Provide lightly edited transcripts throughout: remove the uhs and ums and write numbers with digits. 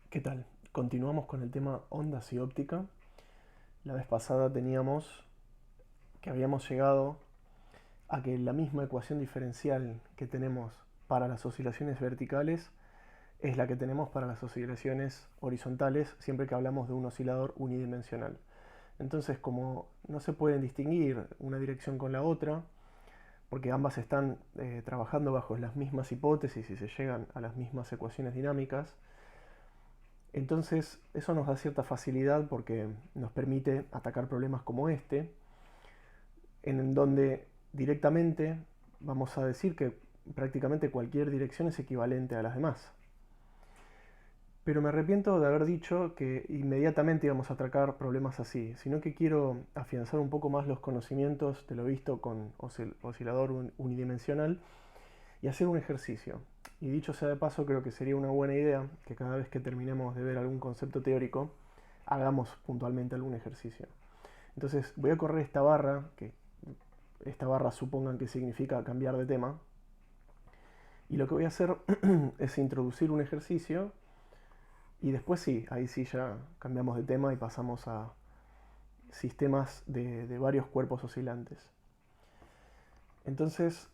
¿Qué tal? Continuamos con el tema ondas y óptica. La vez pasada teníamos que habíamos llegado a que la misma ecuación diferencial que tenemos para las oscilaciones verticales es la que tenemos para las oscilaciones horizontales siempre que hablamos de un oscilador unidimensional. Entonces, como no se pueden distinguir una dirección con la otra, porque ambas están trabajando bajo las mismas hipótesis y se llegan a las mismas ecuaciones dinámicas, entonces eso nos da cierta facilidad porque nos permite atacar problemas como este, en donde directamente vamos a decir que prácticamente cualquier dirección es equivalente a las demás. Pero me arrepiento de haber dicho que inmediatamente íbamos a atacar problemas así, sino que quiero afianzar un poco más los conocimientos de lo visto con oscilador unidimensional y hacer un ejercicio. Y dicho sea de paso, creo que sería una buena idea que cada vez que terminemos de ver algún concepto teórico, hagamos puntualmente algún ejercicio. Entonces voy a correr esta barra, que esta barra supongan que significa cambiar de tema, y lo que voy a hacer es introducir un ejercicio y después sí, ahí sí ya cambiamos de tema y pasamos a sistemas de varios cuerpos oscilantes. Entonces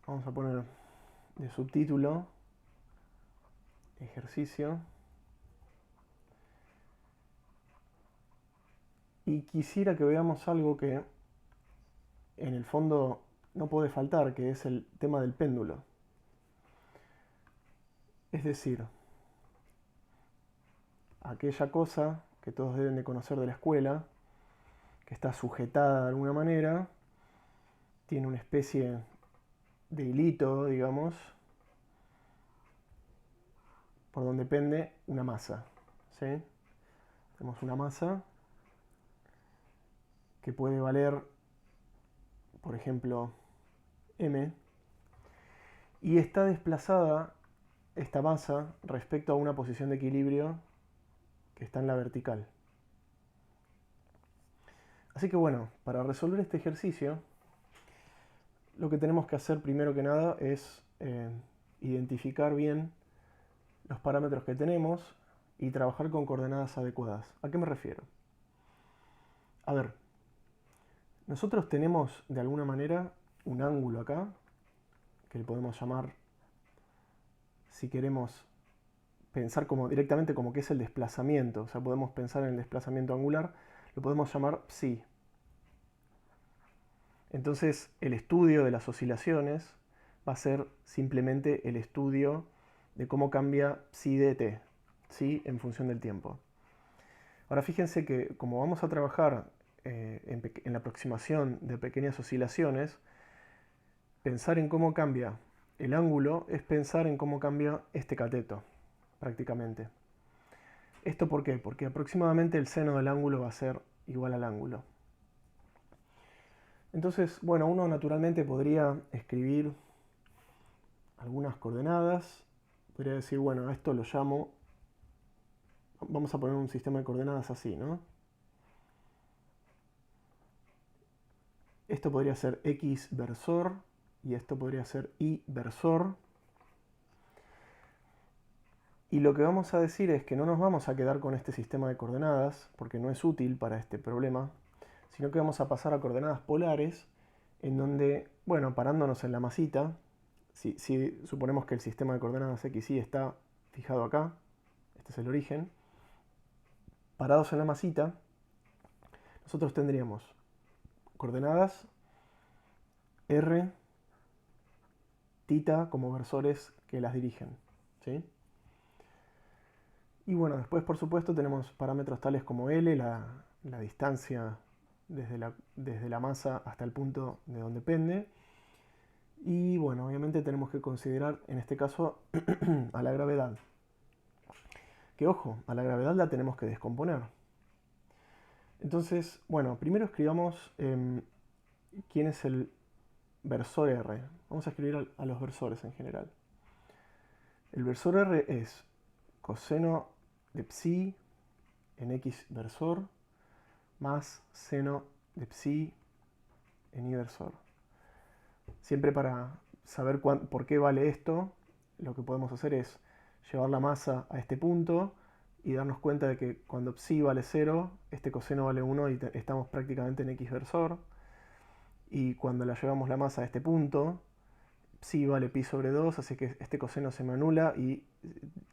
vamos a poner de subtítulo ejercicio. Y quisiera que veamos algo que en el fondo no puede faltar, que es el tema del péndulo. Es decir, aquella cosa que todos deben de conocer de la escuela, que está sujetada de alguna manera, tiene una especie de hilito, digamos, por donde pende una masa. ¿Sí? Tenemos una masa que puede valer, por ejemplo, m, y está desplazada esta masa respecto a una posición de equilibrio que está en la vertical. Así que bueno, para resolver este ejercicio, lo que tenemos que hacer primero que nada es identificar bien los parámetros que tenemos y trabajar con coordenadas adecuadas. ¿A qué me refiero? A ver, nosotros tenemos de alguna manera un ángulo acá, que le podemos llamar, si queremos pensar como directamente como que es el desplazamiento, o sea, podemos pensar en el desplazamiento angular, lo podemos llamar psi. Entonces, el estudio de las oscilaciones va a ser simplemente el estudio de cómo cambia psi de t, psi en función del tiempo. Ahora fíjense que como vamos a trabajar en la aproximación de pequeñas oscilaciones, pensar en cómo cambia el ángulo es pensar en cómo cambia este cateto, prácticamente. ¿Esto por qué? Porque aproximadamente el seno del ángulo va a ser igual al ángulo. Entonces, bueno, uno naturalmente podría escribir algunas coordenadas. Podría decir, bueno, esto lo llamo, vamos a poner un sistema de coordenadas así, ¿no? Esto podría ser x versor y esto podría ser y versor. Y lo que vamos a decir es que no nos vamos a quedar con este sistema de coordenadas, porque no es útil para este problema, sino que vamos a pasar a coordenadas polares, en donde, bueno, parándonos en la masita, si suponemos que el sistema de coordenadas x, y está fijado acá, este es el origen, parados en la masita, nosotros tendríamos coordenadas r, tita como versores que las dirigen. ¿Sí? Y bueno, después por supuesto tenemos parámetros tales como L, la distancia desde la masa hasta el punto de donde pende. Y bueno, obviamente tenemos que considerar en este caso a la gravedad. Que ojo, a la gravedad la tenemos que descomponer. Entonces, bueno, primero escribamos quién es el versor R. Vamos a escribir a los versores en general. El versor R es coseno de psi en x versor más seno de psi en y versor. Siempre para saber por qué vale esto, lo que podemos hacer es llevar la masa a este punto y darnos cuenta de que cuando psi vale 0, este coseno vale 1 y estamos prácticamente en x versor. Y cuando la llevamos la masa a este punto, psi vale pi sobre 2, así que este coseno se me anula y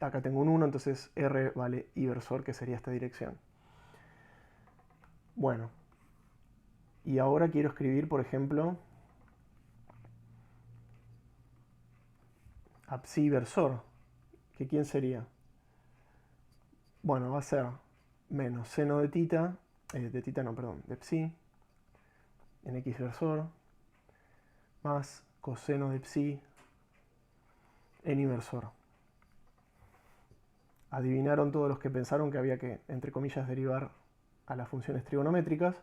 acá tengo un 1, entonces r vale i versor, que sería esta dirección. Bueno, y ahora quiero escribir, por ejemplo, a psi versor, que ¿quién sería? Bueno, va a ser menos seno de tita, de psi, en x versor, más coseno de psi en inversor. Adivinaron todos los que pensaron que había que, entre comillas, derivar a las funciones trigonométricas,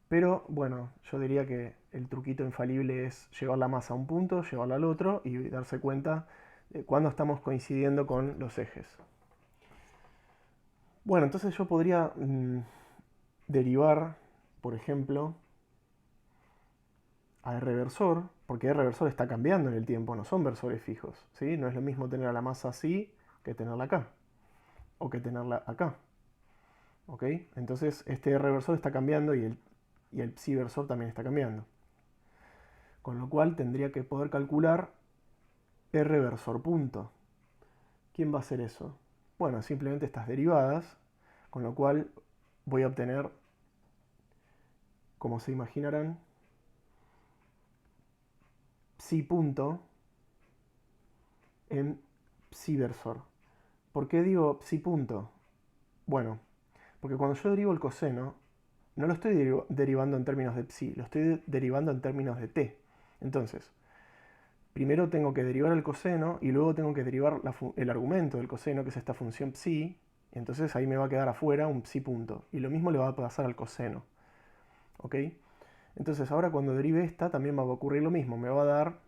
pero bueno, yo diría que el truquito infalible es llevar la masa a un punto, llevarla al otro y darse cuenta de cuándo estamos coincidiendo con los ejes. Bueno, entonces yo podría derivar, por ejemplo, a R versor, porque R versor está cambiando en el tiempo, no son versores fijos, ¿sí? No es lo mismo tener a la masa así que tenerla acá, o que tenerla acá. ¿Ok? Entonces este R versor está cambiando y el psi versor también está cambiando. Con lo cual tendría que poder calcular R versor punto. ¿Quién va a hacer eso? Bueno, simplemente estas derivadas, con lo cual voy a obtener, como se imaginarán, psi punto en psi versor. ¿Por qué digo psi punto? Bueno, porque cuando yo derivo el coseno, no lo estoy derivando en términos de psi, lo estoy derivando en términos de t. Entonces, primero tengo que derivar el coseno y luego tengo que derivar el argumento del coseno, que es esta función psi. Y entonces ahí me va a quedar afuera un psi punto. Y lo mismo le va a pasar al coseno. ¿Ok? Entonces ahora cuando derive esta también va a ocurrir lo mismo. Me va a dar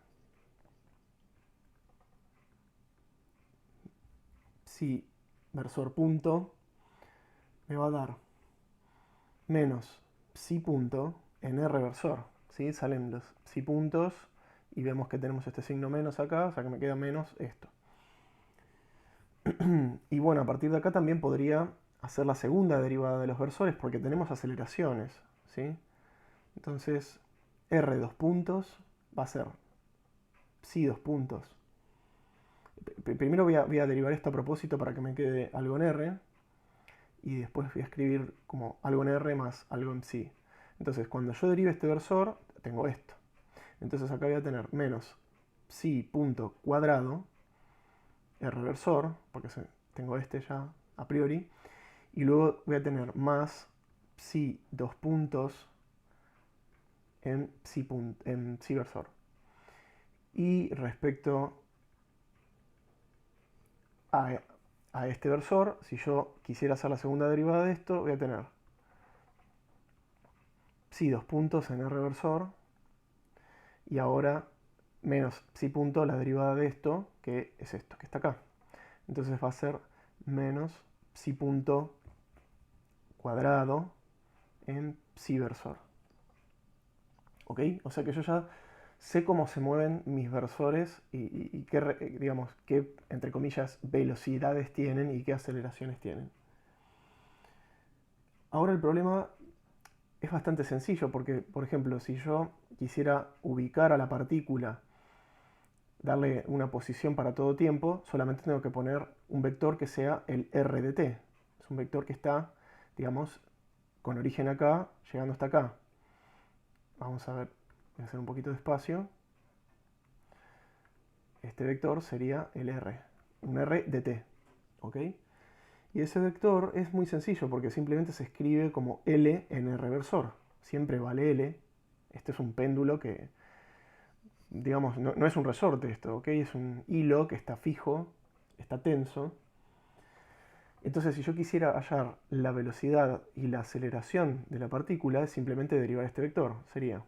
psi versor punto. Me va a dar menos psi punto en r versor. ¿Sí? Salen los psi puntos y vemos que tenemos este signo menos acá, o sea que me queda menos esto. Y bueno, a partir de acá también podría hacer la segunda derivada de los versores porque tenemos aceleraciones, ¿sí? Entonces, r dos puntos va a ser psi dos puntos. Primero voy a derivar esto a propósito para que me quede algo en r y después voy a escribir como algo en r más algo en psi. Entonces, cuando yo derive este versor, tengo esto. Entonces acá voy a tener menos psi punto cuadrado R versor, porque tengo este ya a priori, y luego voy a tener más psi dos puntos en psi versor. Y respecto a este versor, si yo quisiera hacer la segunda derivada de esto, voy a tener psi dos puntos en R versor, y ahora menos psi punto la derivada de esto, que es esto, que está acá. Entonces va a ser menos psi punto cuadrado en psi versor. ¿Ok? O sea que yo ya sé cómo se mueven mis versores y qué, digamos, qué, entre comillas, velocidades tienen y qué aceleraciones tienen. Ahora el problema es bastante sencillo porque, por ejemplo, si yo quisiera ubicar a la partícula, darle una posición para todo tiempo, solamente tengo que poner un vector que sea el r de t. Es un vector que está, digamos, con origen acá, llegando hasta acá. Vamos a ver, voy a hacer un poquito de espacio. Este vector sería el r, un r de t. ¿Ok? Y ese vector es muy sencillo porque simplemente se escribe como L en R versor. Siempre vale L. Este es un péndulo que, digamos, no es un resorte esto, ¿ok? Es un hilo que está fijo, está tenso. Entonces, si yo quisiera hallar la velocidad y la aceleración de la partícula, es simplemente derivar este vector. Sería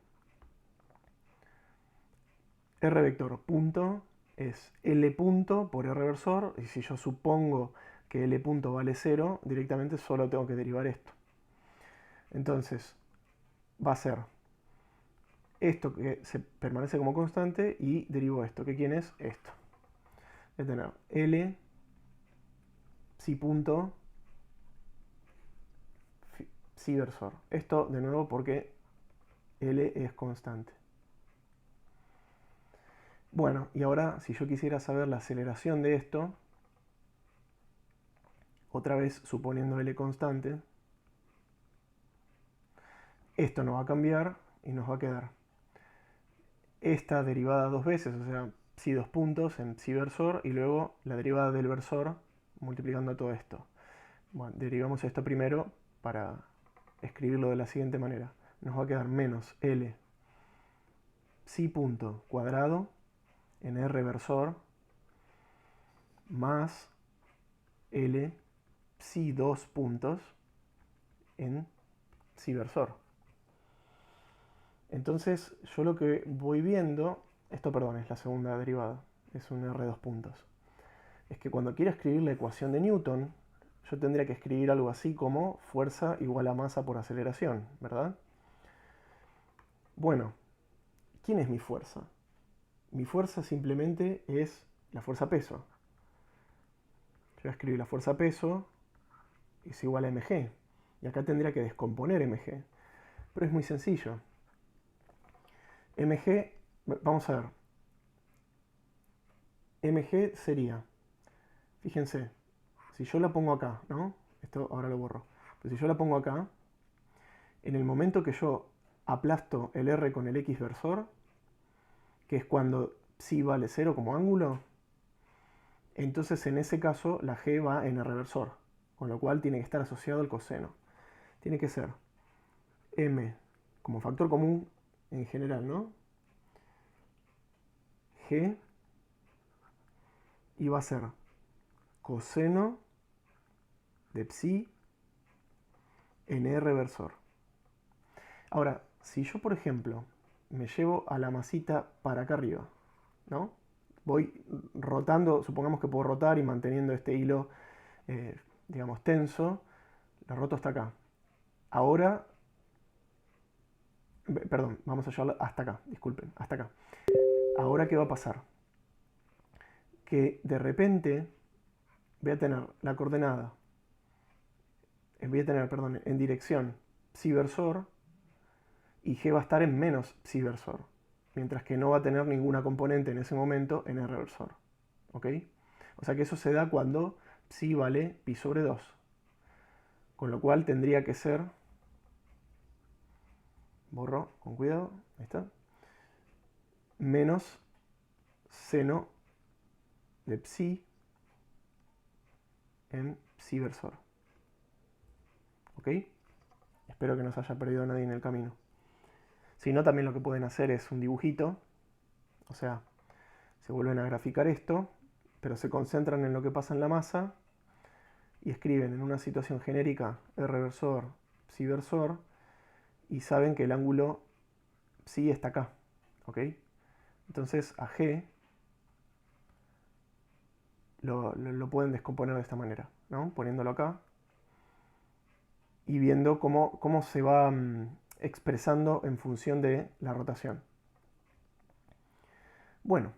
R vector punto es L punto por R versor. Y si yo supongo que L punto vale 0, directamente solo tengo que derivar esto. Entonces, va a ser esto que se permanece como constante y derivo esto, que ¿quién es? Esto. Voy a tener L psi punto psi versor. Esto de nuevo porque L es constante. Bueno, y ahora si yo quisiera saber la aceleración de esto, otra vez suponiendo L constante, esto no va a cambiar y nos va a quedar esta derivada dos veces, o sea, psi dos puntos en psi versor, y luego la derivada del versor multiplicando todo esto. Bueno, derivamos esto primero para escribirlo de la siguiente manera. Nos va a quedar menos L psi punto cuadrado en R versor más L psi dos puntos en psi versor. Entonces yo lo que voy viendo, esto perdón, es la segunda derivada, es un R dos puntos, es que cuando quiero escribir la ecuación de Newton, yo tendría que escribir algo así como fuerza igual a masa por aceleración, ¿verdad? Bueno, ¿quién es mi fuerza? Mi fuerza simplemente es la fuerza peso. Yo voy a escribir la fuerza peso es igual a mg. Y acá tendría que descomponer mg. Pero es muy sencillo. Mg, vamos a ver. Mg sería, fíjense, si yo la pongo acá, ¿no? Esto ahora lo borro. Pero si yo la pongo acá, en el momento que yo aplasto el R con el X versor, que es cuando psi vale 0 como ángulo, entonces en ese caso la G va en R versor, con lo cual tiene que estar asociado al coseno. Tiene que ser M como factor común en general, ¿no? G y va a ser coseno de psi en R versor. Ahora, si yo, por ejemplo, me llevo a la masita para acá arriba, ¿no? Voy rotando, supongamos que puedo rotar y manteniendo este hilo, digamos, tenso, lo roto hasta acá. Ahora, perdón, vamos a llevarlo hasta acá, disculpen, hasta acá. Ahora, ¿qué va a pasar? Que de repente voy a tener la coordenada, voy a tener, perdón, en dirección psi versor y G va a estar en menos psi versor, mientras que no va a tener ninguna componente en ese momento en R versor. ¿Ok? O sea que eso se da cuando psi vale pi sobre 2. Con lo cual tendría que ser, borro con cuidado, ahí está, menos seno de psi en psi versor. ¿Ok? Espero que no se haya perdido nadie en el camino. Si no, también lo que pueden hacer es un dibujito, o sea, se vuelven a graficar esto, pero se concentran en lo que pasa en la masa y escriben en una situación genérica R versor, psi versor, y saben que el ángulo psi está acá. ¿Ok? Entonces a G lo pueden descomponer de esta manera, ¿no? Poniéndolo acá y viendo cómo se va expresando en función de la rotación. Bueno,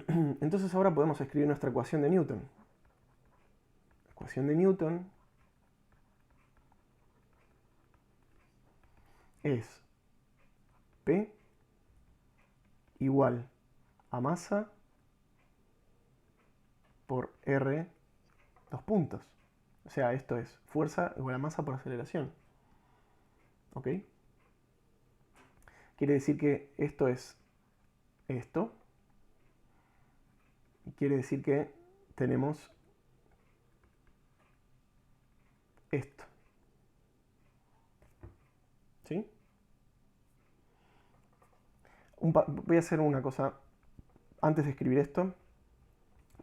entonces ahora podemos escribir nuestra ecuación de Newton. La ecuación de Newton es P igual a masa por R dos puntos. O sea, esto es fuerza igual a masa por aceleración. ¿Ok? Quiere decir que esto es esto. Y quiere decir que tenemos esto. ¿Sí? Voy a hacer una cosa. Antes de escribir esto,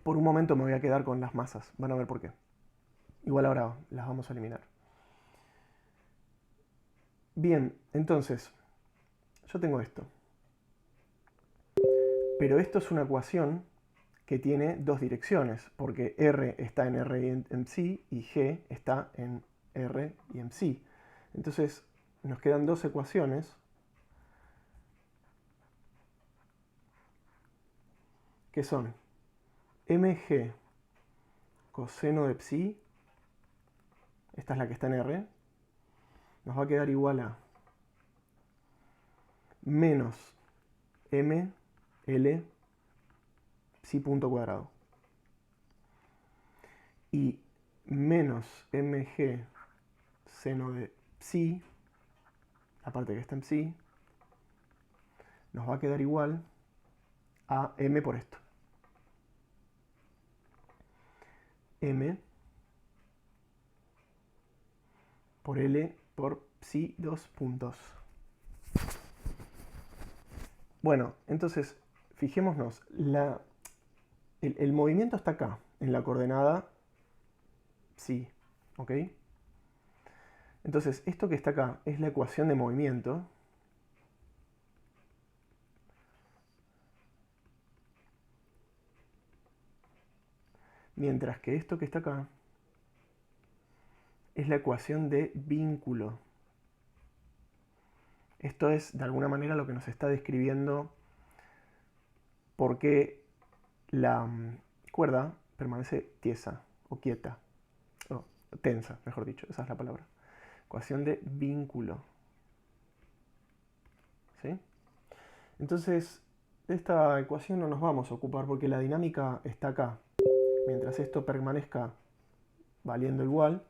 por un momento me voy a quedar con las masas. Van a ver por qué. Igual ahora las vamos a eliminar. Bien, entonces, yo tengo esto. Pero esto es una ecuación que tiene dos direcciones, porque R está en R y en psi y G está en R y en psi. Entonces, nos quedan dos ecuaciones que son mg coseno de psi esta es la que está en R, nos va a quedar igual a menos ml psi punto cuadrado. Y menos mg seno de psi, la parte que está en psi, nos va a quedar igual a m por esto. M por L por psi 2 puntos. Bueno, entonces, fijémonos, el movimiento está acá, en la coordenada psi, ¿ok? Entonces, esto que está acá es la ecuación de movimiento. Mientras que esto que está acá es la ecuación de vínculo. Esto es, de alguna manera, lo que nos está describiendo por qué la cuerda permanece tiesa o quieta. O tensa, mejor dicho, esa es la palabra. Ecuación de vínculo. ¿Sí? Entonces, de esta ecuación no nos vamos a ocupar porque la dinámica está acá. Mientras esto permanezca valiendo igual,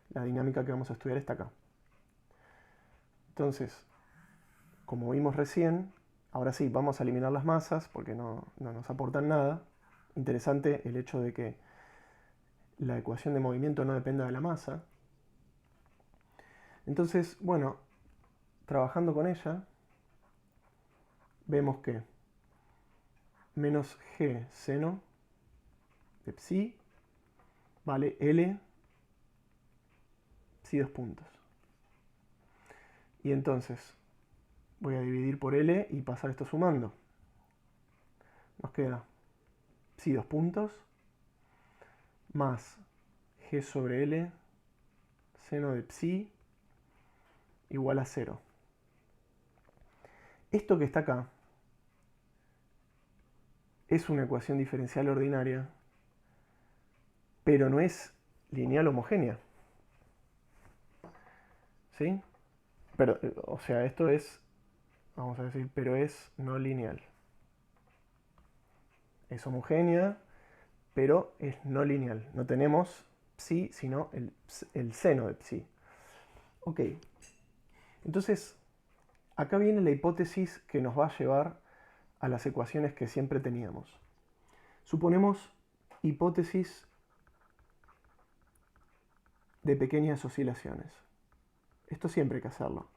la dinámica que vamos a estudiar está acá. Entonces, como vimos recién, ahora sí, vamos a eliminar las masas porque no nos aportan nada. Interesante el hecho de que la ecuación de movimiento no dependa de la masa. Entonces, bueno, trabajando con ella, vemos que menos g seno de psi vale L psi 2 puntos. Y entonces voy a dividir por L y pasar esto sumando. Nos queda psi 2 puntos más g sobre L seno de psi igual a 0. Esto que está acá es una ecuación diferencial ordinaria, pero no es lineal homogénea. ¿Sí? Pero, o sea, esto es, vamos a decir, pero es no lineal. Es homogénea, pero es no lineal. No tenemos psi, sino el seno de psi. Ok. Entonces, acá viene la hipótesis que nos va a llevar a las ecuaciones que siempre teníamos. Suponemos hipótesis de pequeñas oscilaciones. Esto siempre hay que hacerlo,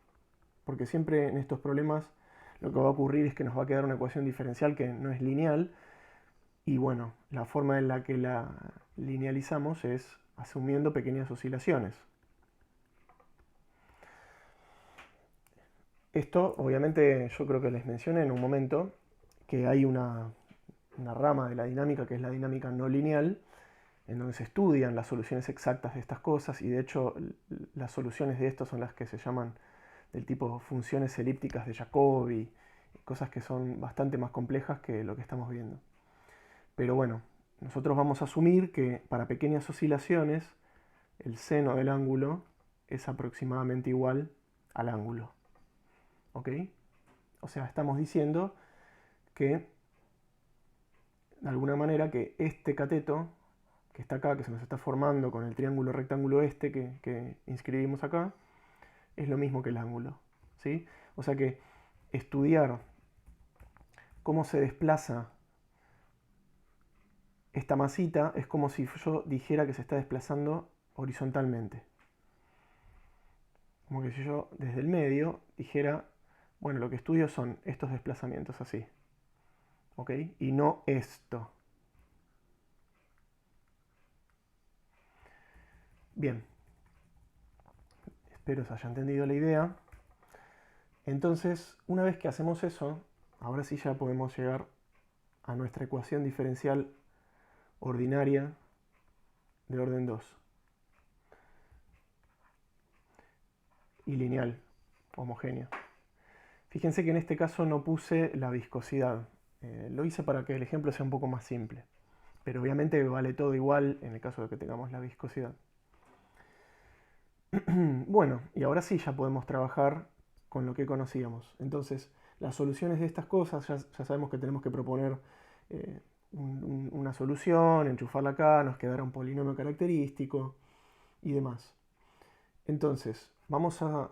porque siempre en estos problemas lo que va a ocurrir es que nos va a quedar una ecuación diferencial que no es lineal, y bueno, la forma en la que la linealizamos es asumiendo pequeñas oscilaciones. Esto, obviamente, yo creo que les mencioné en un momento que hay una rama de la dinámica que es la dinámica no lineal, en donde se estudian las soluciones exactas de estas cosas, y de hecho las soluciones de esto son las que se llaman del tipo funciones elípticas de Jacobi, cosas que son bastante más complejas que lo que estamos viendo. Pero bueno, nosotros vamos a asumir que para pequeñas oscilaciones el seno del ángulo es aproximadamente igual al ángulo. ¿Ok? O sea, estamos diciendo que de alguna manera que este cateto que está acá, que se nos está formando con el triángulo rectángulo este que inscribimos acá, es lo mismo que el ángulo. ¿Sí? O sea que estudiar cómo se desplaza esta masita es como si yo dijera que se está desplazando horizontalmente. Como que si yo desde el medio dijera, bueno, lo que estudio son estos desplazamientos así. ¿Ok? Y no esto. Bien. Espero se haya entendido la idea. Entonces, una vez que hacemos eso, ahora sí ya podemos llegar a nuestra ecuación diferencial ordinaria de orden 2. Y lineal, homogénea. Fíjense que en este caso no puse la viscosidad. Lo hice para que el ejemplo sea un poco más simple. Pero obviamente vale todo igual en el caso de que tengamos la viscosidad. Bueno, y ahora sí ya podemos trabajar con lo que conocíamos. Entonces, las soluciones de estas cosas, ya sabemos que tenemos que proponer eh, una solución, enchufarla acá, nos quedará un polinomio característico y demás. Entonces, vamos a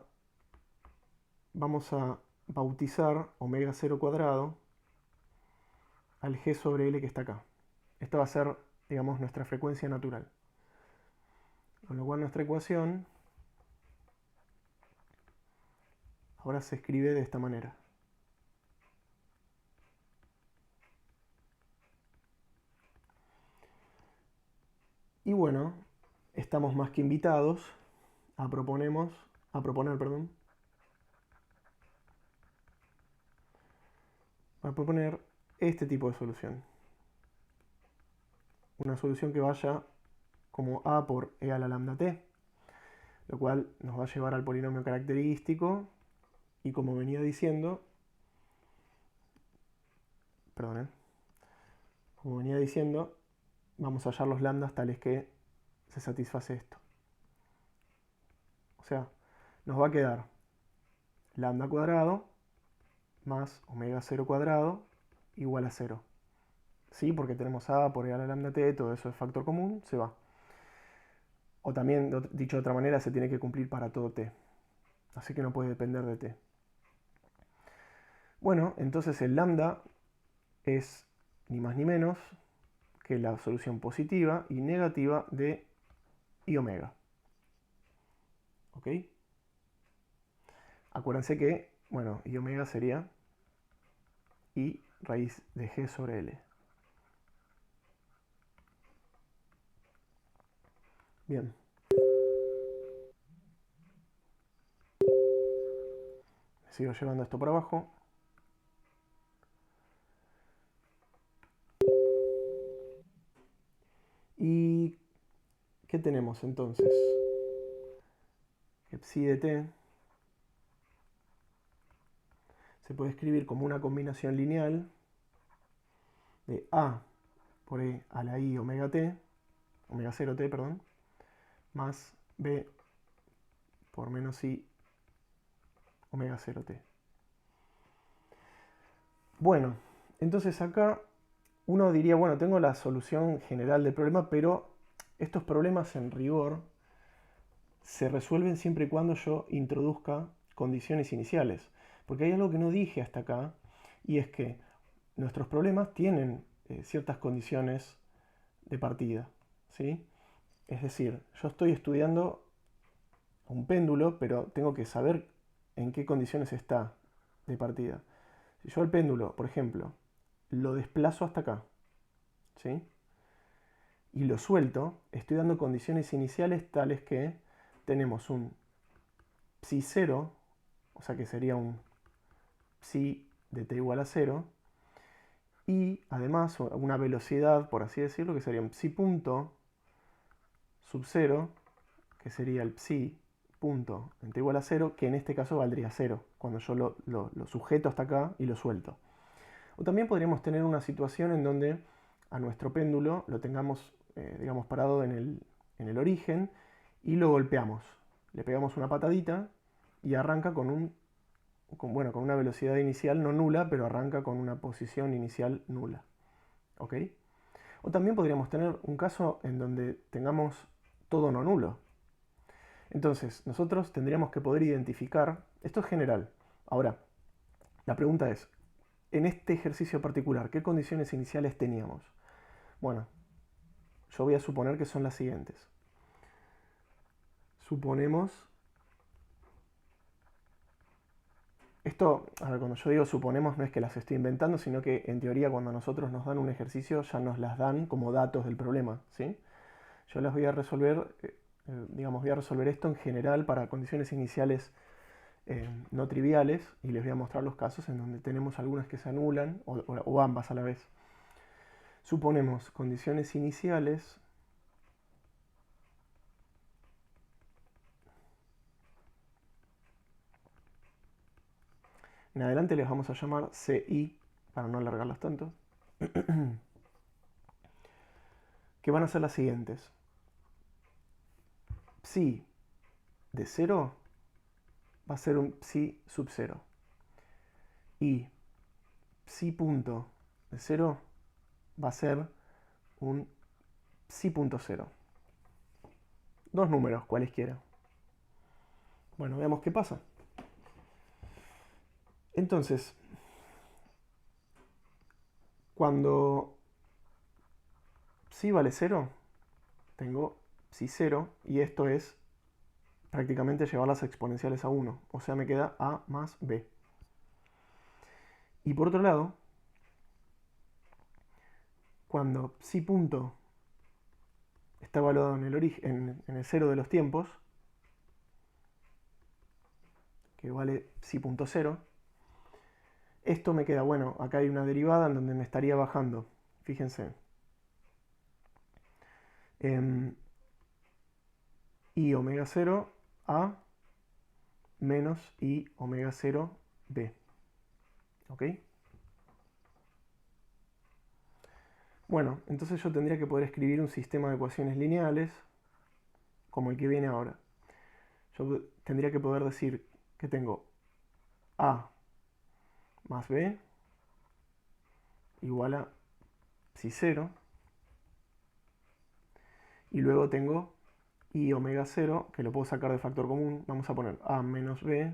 bautizar omega 0 cuadrado al g sobre L que está acá. Esta va a ser, digamos, nuestra frecuencia natural. Con lo cual nuestra ecuación ahora se escribe de esta manera. Y bueno, estamos más que invitados a proponer, a proponer este tipo de solución. Una solución que vaya como a por e a la lambda t, lo cual nos va a llevar al polinomio característico y como venía diciendo, como venía diciendo, vamos a hallar los lambdas tales que se satisface esto. O sea, nos va a quedar lambda cuadrado más omega 0 cuadrado igual a 0. ¿Sí? Porque tenemos a por e a la lambda t, todo eso es factor común, se va. O también, dicho de otra manera, se tiene que cumplir para todo t. Así que no puede depender de t. Bueno, entonces el lambda es ni más ni menos que la solución positiva y negativa de i omega. ¿Ok? Acuérdense que, bueno, i omega sería i raíz de g sobre l. Bien. Sigo llevando esto por abajo. ¿Y qué tenemos entonces? Que psi de t se puede escribir como una combinación lineal de a por e a la i omega t, omega 0t, perdón, más b por menos i omega 0t. Bueno, entonces acá uno diría, bueno, tengo la solución general del problema, pero estos problemas en rigor se resuelven siempre y cuando yo introduzca condiciones iniciales. Porque hay algo que no dije hasta acá, y es que nuestros problemas tienen ciertas condiciones de partida. ¿Sí? Es decir, yo estoy estudiando un péndulo, pero tengo que saber en qué condiciones está de partida. Si yo el péndulo, por ejemplo, lo desplazo hasta acá, ¿sí? Y lo suelto, estoy dando condiciones iniciales tales que tenemos un psi 0, o sea que sería un psi de t igual a 0, y además una velocidad, por así decirlo, que sería un psi punto sub 0, que sería el psi punto en t igual a 0, que en este caso valdría 0, cuando yo lo sujeto hasta acá y lo suelto. O también podríamos tener una situación en donde a nuestro péndulo lo tengamos, digamos, parado en el origen y lo golpeamos. Le pegamos una patadita y arranca con una velocidad inicial no nula, pero arranca con una posición inicial nula. ¿Ok? O también podríamos tener un caso en donde tengamos todo no nulo. Entonces, nosotros tendríamos que poder identificar, esto es general. Ahora, la pregunta es, en este ejercicio particular, ¿qué condiciones iniciales teníamos? Bueno, yo voy a suponer que son las siguientes. Suponemos... Esto, a ver, cuando yo digo suponemos no es que las estoy inventando, sino que en teoría cuando a nosotros nos dan un ejercicio ya nos las dan como datos del problema, ¿sí? Yo las voy a resolver, digamos, voy a resolver esto en general para condiciones iniciales no triviales y les voy a mostrar los casos en donde tenemos algunas que se anulan o ambas a la vez. Suponemos condiciones iniciales en adelante les vamos a llamar CI para no alargarlas tanto, que van a ser las siguientes. Psi de 0 va a ser un psi sub 0. Y psi punto de 0 va a ser un psi punto 0. Dos números, cualesquiera. Bueno, veamos qué pasa. Entonces, cuando psi vale 0, tengo psi 0, y esto es prácticamente llevar las exponenciales a 1. O sea, me queda a más b. Y por otro lado, cuando psi punto está evaluado en el origen, en el 0 de los tiempos, que vale psi punto 0, esto me queda, bueno, acá hay una derivada en donde me estaría bajando, fíjense, i omega 0 a menos i omega 0 b. ¿Ok? Bueno, entonces yo tendría que poder escribir un sistema de ecuaciones lineales como el que viene ahora. Yo tendría que poder decir que tengo a más b igual a psi 0, y luego tengo i omega 0, que lo puedo sacar de factor común. Vamos a poner a menos b,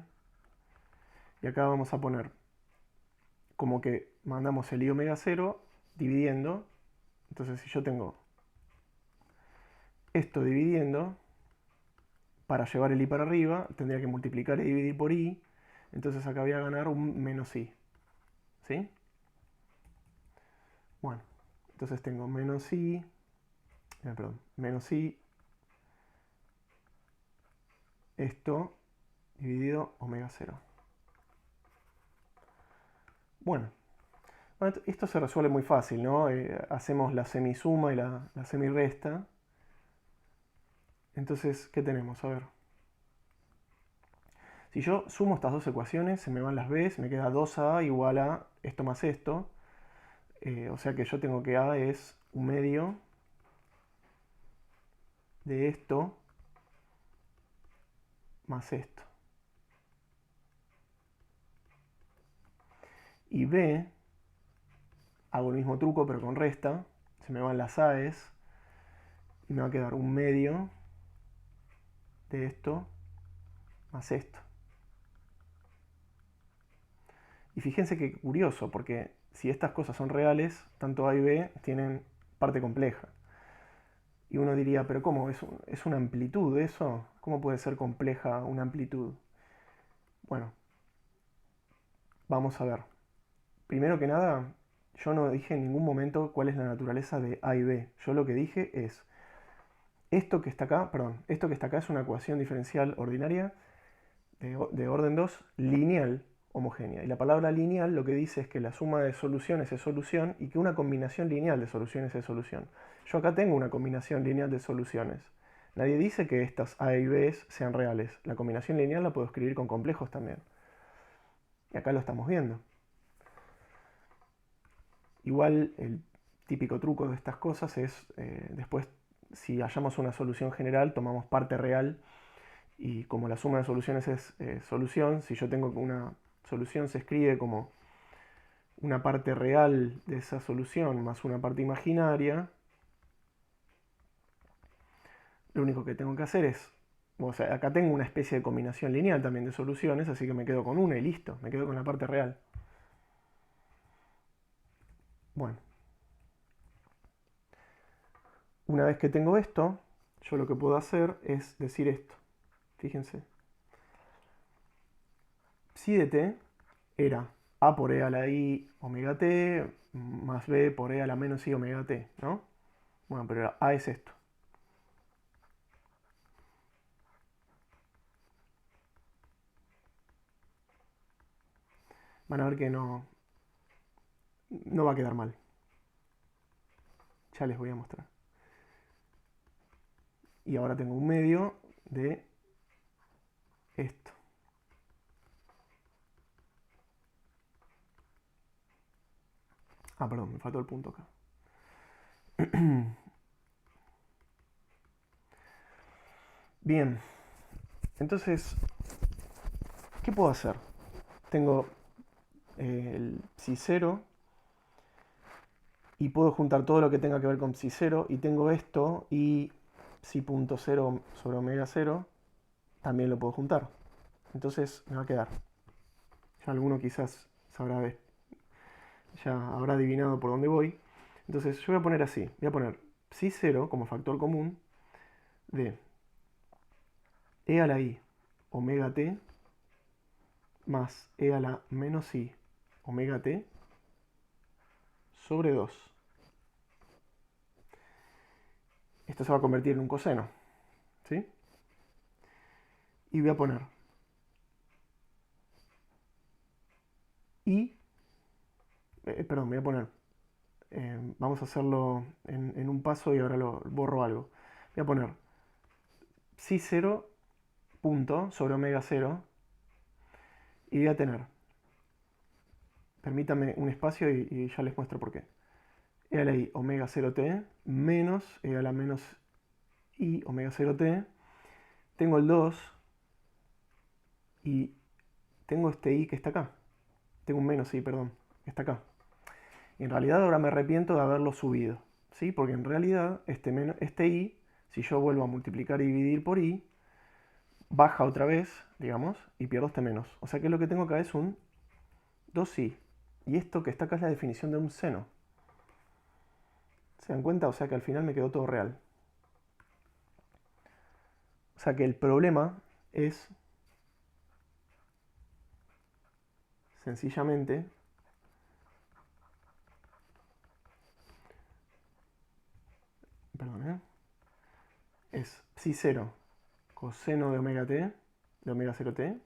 y acá vamos a poner como que mandamos el i omega 0 dividiendo. Entonces, si yo tengo esto dividiendo, para llevar el i para arriba, tendría que multiplicar y dividir por i. Entonces acá voy a ganar un menos i. ¿Sí? Bueno, entonces tengo menos i, menos i, esto dividido omega 0. Bueno, esto se resuelve muy fácil, ¿no? Hacemos la semisuma y la semirresta. Entonces, ¿qué tenemos? A ver. Si yo sumo estas dos ecuaciones, se me van las b's, me queda 2a igual a esto más esto. O sea que yo tengo que a es un medio de esto más esto. Y b, hago el mismo truco pero con resta, se me van las a's y me va a quedar un medio de esto más esto. Y fíjense qué curioso, porque si estas cosas son reales, tanto a y b tienen parte compleja. Y uno diría, pero ¿cómo? ¿Es una amplitud eso? ¿Cómo puede ser compleja una amplitud? Bueno, vamos a ver. Primero que nada, yo no dije en ningún momento cuál es la naturaleza de a y b. Yo lo que dije es, esto que está acá, esto que está acá es una ecuación diferencial ordinaria de orden 2 lineal homogénea. Y la palabra lineal lo que dice es que la suma de soluciones es solución y que una combinación lineal de soluciones es solución. Yo acá tengo una combinación lineal de soluciones. Nadie dice que estas a y b sean reales. La combinación lineal la puedo escribir con complejos también. Y acá lo estamos viendo. Igual el típico truco de estas cosas es, después, si hallamos una solución general, tomamos parte real, y como la suma de soluciones es solución, si yo tengo una solución se escribe como una parte real de esa solución más una parte imaginaria, lo único que tengo que hacer es, o sea, acá tengo una especie de combinación lineal también de soluciones, así que me quedo con una y listo, me quedo con la parte real. Bueno, una vez que tengo esto, yo lo que puedo hacer es decir esto. Fíjense. Psi de t era a por e a la i omega t más b por e a la menos i omega t, ¿no? Bueno, pero a es esto. Van a ver que no va a quedar mal. Ya les voy a mostrar. Y ahora tengo un medio de esto. Ah, perdón, me faltó el punto acá. Bien. Entonces, ¿qué puedo hacer? Tengo el psi 0 y puedo juntar todo lo que tenga que ver con psi 0 y tengo esto y psi punto 0 sobre omega 0 también lo puedo juntar. Entonces me va a quedar. Ya alguno quizás sabrá, ya habrá adivinado por dónde voy. Entonces yo voy a poner así, voy a poner psi 0 como factor común de e a la i omega t más e a la menos i omega t sobre 2. Esto se va a convertir en un coseno, ¿sí? Y voy a poner i, perdón, voy a poner, vamos a hacerlo en un paso y ahora lo borro algo. Voy a poner psi 0 punto sobre omega 0 y voy a tener, permítame un espacio y ya les muestro por qué. E a la i omega 0t menos e a la menos i omega 0t. Tengo el 2 y tengo este i que está acá. Tengo un menos i, perdón, que está acá. Y en realidad ahora me arrepiento de haberlo subido, ¿sí? Porque en realidad este i, si yo vuelvo a multiplicar y dividir por i, baja otra vez, digamos, y pierdo este menos. O sea que lo que tengo acá es un 2i. Y esto que está acá es la definición de un seno. ¿Se dan cuenta? O sea que al final me quedó todo real. O sea que el problema es sencillamente perdón, es psi 0 coseno de omega t, de omega 0t,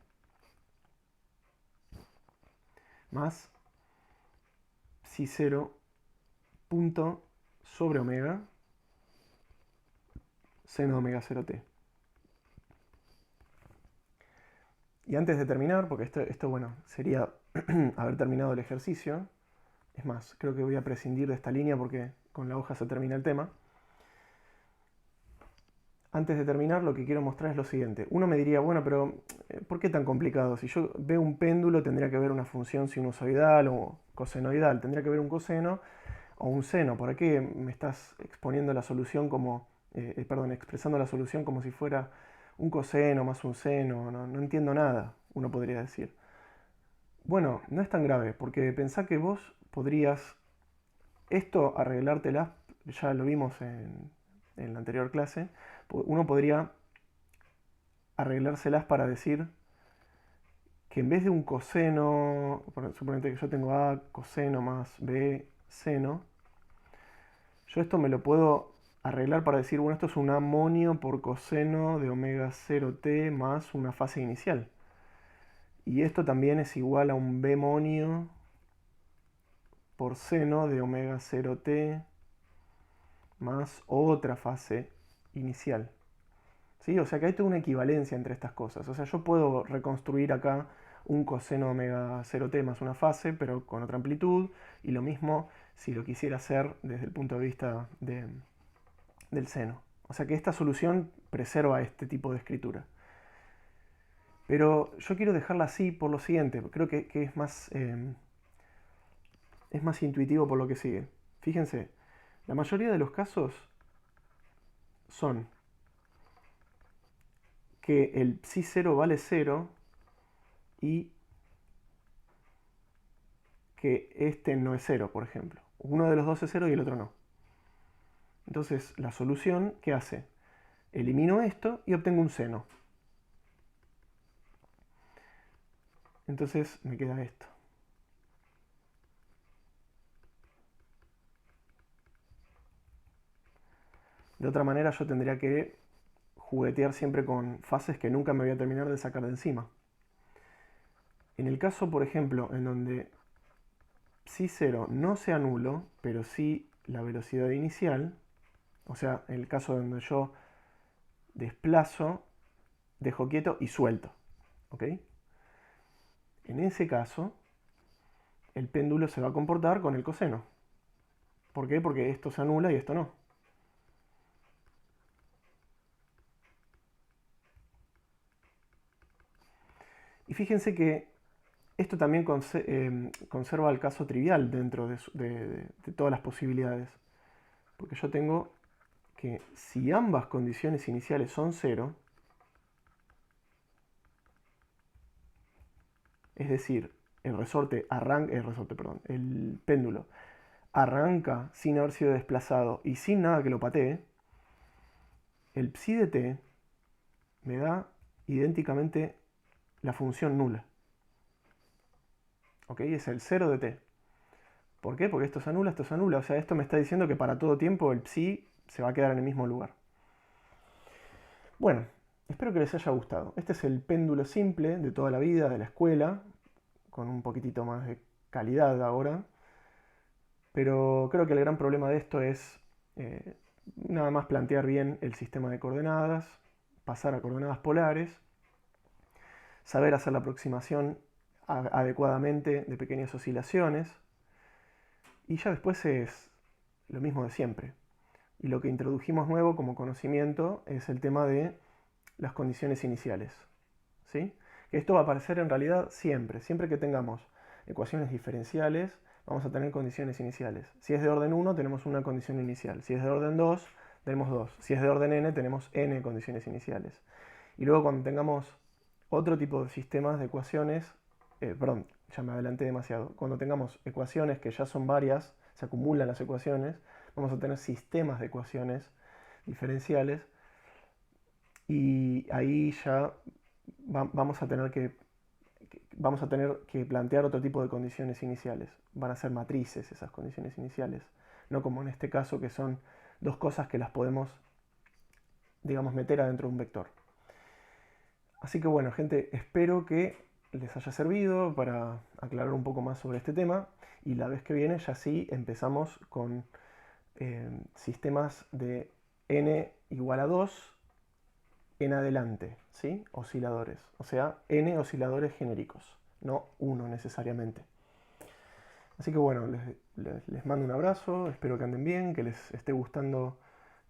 más psi 0 punto sobre omega seno de omega 0t. Y antes de terminar, porque esto bueno, sería haber terminado el ejercicio, es más, creo que voy a prescindir de esta línea porque con la hoja se termina el tema. Antes de terminar, lo que quiero mostrar es lo siguiente. Uno me diría, bueno, pero ¿por qué tan complicado? Si yo veo un péndulo, tendría que ver una función sinusoidal o cosenoidal. Tendría que ver un coseno o un seno. ¿Por qué me estás exponiendo la solución como, perdón, expresando la solución como si fuera un coseno más un seno? No, no entiendo nada, uno podría decir. Bueno, no es tan grave, porque pensá que vos podrías esto arreglártela, ya lo vimos en la anterior clase, uno podría arreglárselas para decir que en vez de un coseno, suponete que yo tengo A coseno más B seno, yo esto me lo puedo arreglar para decir, bueno, esto es un amonio por coseno de omega 0t más una fase inicial. Y esto también es igual a un bemonio por seno de omega 0t más otra fase inicial. ¿Sí? O sea que hay toda una equivalencia entre estas cosas. O sea, yo puedo reconstruir acá un coseno de omega 0t más una fase, pero con otra amplitud, y lo mismo si lo quisiera hacer desde el punto de vista del seno. O sea que esta solución preserva este tipo de escritura. Pero yo quiero dejarla así por lo siguiente, creo que es más intuitivo por lo que sigue. Fíjense, la mayoría de los casos son que el psi 0 vale 0 y que este no es 0, por ejemplo. Uno de los dos es 0 y el otro no. Entonces, la solución, ¿qué hace? Elimino esto y obtengo un seno. Entonces me queda esto. De otra manera yo tendría que juguetear siempre con fases que nunca me voy a terminar de sacar de encima. En el caso, por ejemplo, en donde psi 0 no sea nulo, pero sí la velocidad inicial, o sea, en el caso donde yo desplazo, dejo quieto y suelto. ¿Ok? En ese caso, el péndulo se va a comportar con el coseno. ¿Por qué? Porque esto se anula y esto no. Y fíjense que esto también conserva el caso trivial dentro de todas las posibilidades. Porque yo tengo que si ambas condiciones iniciales son 0, es decir, el péndulo arranca sin haber sido desplazado y sin nada que lo patee, el psi de t me da idénticamente la función nula. ¿Ok? Es el 0 de t. ¿Por qué? Porque esto se anula, esto se anula. O sea, esto me está diciendo que para todo tiempo el psi se va a quedar en el mismo lugar. Bueno, espero que les haya gustado. Este es el péndulo simple de toda la vida, de la escuela, con un poquitito más de calidad ahora. Pero creo que el gran problema de esto es nada más plantear bien el sistema de coordenadas, pasar a coordenadas polares, saber hacer la aproximación adecuadamente de pequeñas oscilaciones, y ya después es lo mismo de siempre. Y lo que introdujimos nuevo como conocimiento es el tema de las condiciones iniciales. ¿Sí? Esto va a aparecer en realidad siempre. Siempre que tengamos ecuaciones diferenciales, vamos a tener condiciones iniciales. Si es de orden 1, tenemos una condición inicial. Si es de orden 2, tenemos 2. Si es de orden n, tenemos n condiciones iniciales. Y luego cuando tengamos otro tipo de sistemas de ecuaciones, perdón, ya me adelanté demasiado. Cuando tengamos ecuaciones que ya son varias, se acumulan las ecuaciones, vamos a tener sistemas de ecuaciones diferenciales y ahí ya vamos a tener que plantear otro tipo de condiciones iniciales. Van a ser matrices esas condiciones iniciales, no como en este caso que son dos cosas que las podemos, digamos, meter adentro de un vector. Así que bueno, gente, espero que les haya servido para aclarar un poco más sobre este tema y la vez que viene ya sí empezamos con sistemas de n igual a 2 en adelante, ¿sí? Osciladores, o sea, n osciladores genéricos, no uno necesariamente. Así que bueno, les mando un abrazo, espero que anden bien, que les esté gustando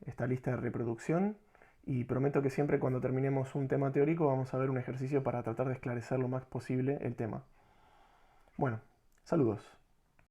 esta lista de reproducción y prometo que siempre cuando terminemos un tema teórico vamos a ver un ejercicio para tratar de esclarecer lo más posible el tema. Bueno, saludos.